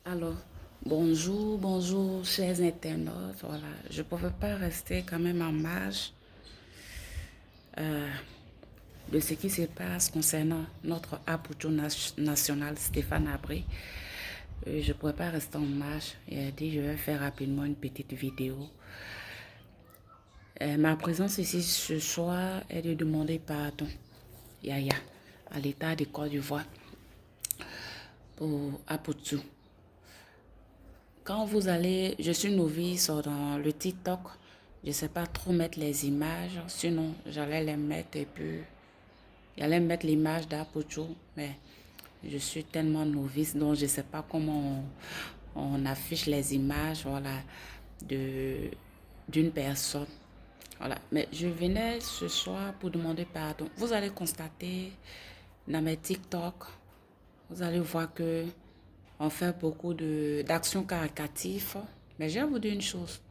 Alors, bonjour, chers internautes. Voilà, je ne pouvais pas rester quand même en marge euh, de ce qui se passe concernant notre apoutou national, Stéphane Abré. Je ne pouvais pas rester en marge. Il a dit, je vais faire rapidement une petite vidéo. Ma présence ici ce soir est de demander pardon, Yaya, à l'État de Côte d'Ivoire pour Apoutou. Quand vous allez, je suis novice dans le TikTok, je ne sais pas trop mettre les images, sinon j'allais les mettre et puis j'allais mettre l'image d'Apucho, mais je suis tellement novice donc je ne sais pas comment on affiche les images, voilà, d'une personne. Voilà, mais je venais ce soir pour demander pardon. Vous allez constater dans mes TikTok, vous allez voir que on fait beaucoup d'actions caritatives. Mais je vais vous dire une chose.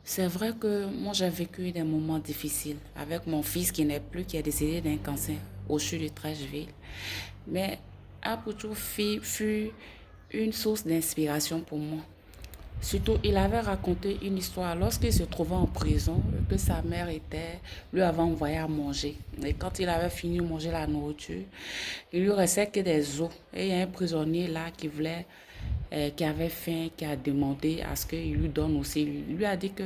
C'est vrai que moi j'ai vécu des moments difficiles avec mon fils qui n'est plus, qui est décédé d'un cancer au sud de Trècheville. Mais Apoutou fut une source d'inspiration pour moi. Surtout, il avait raconté une histoire lorsqu'il se trouvait en prison, que sa mère lui avait envoyé à manger. Et quand il avait fini de manger la nourriture, il lui restait que des os. Et il y a un prisonnier là qui avait faim, qui a demandé à ce qu'il lui donne aussi. Il lui a dit que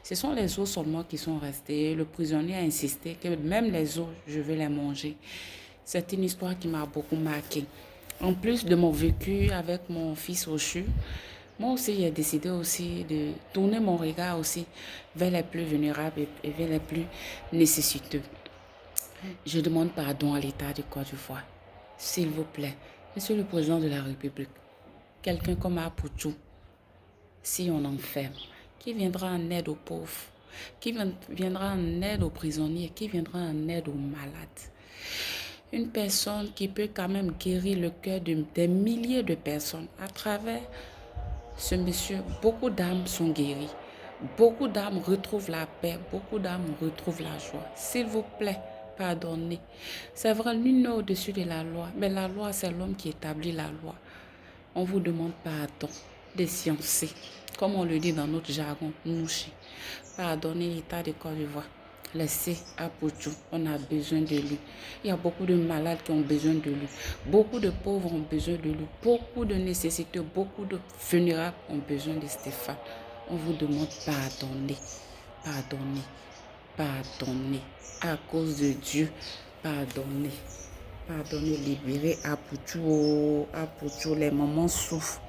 ce sont les os seulement qui sont restés. Le prisonnier a insisté que même les os, je vais les manger. C'est une histoire qui m'a beaucoup marqué. En plus de mon vécu avec mon fils Ochu, moi aussi, j'ai décidé aussi de tourner mon regard aussi vers les plus vulnérables et vers les plus nécessiteux. Je demande pardon à l'État de Côte d'Ivoire. S'il vous plaît, Monsieur le Président de la République, quelqu'un comme Apoutou, si on enferme, qui viendra en aide aux pauvres, qui viendra en aide aux prisonniers, qui viendra en aide aux malades. Une personne qui peut quand même guérir le cœur des milliers de personnes à travers ce monsieur. Beaucoup d'âmes sont guéries. Beaucoup d'âmes retrouvent la paix. Beaucoup d'âmes retrouvent la joie. S'il vous plaît, pardonnez. C'est vrai, nul n'est au-dessus de la loi. Mais la loi, c'est l'homme qui établit la loi. On vous demande pardon des sciencés. Comme on le dit dans notre jargon, Nouchi. Pardonnez l'État de Côte d'Ivoire. Laissez Apoutou, on a besoin de lui. Il y a beaucoup de malades qui ont besoin de lui. Beaucoup de pauvres ont besoin de lui. Beaucoup de nécessiteux, beaucoup de vulnérables ont besoin de Stéphane. On vous demande pardonner, pardonner, pardonner. À cause de Dieu, pardonner. Pardonnez, libérez Apoutou. Apoutou, les mamans souffrent.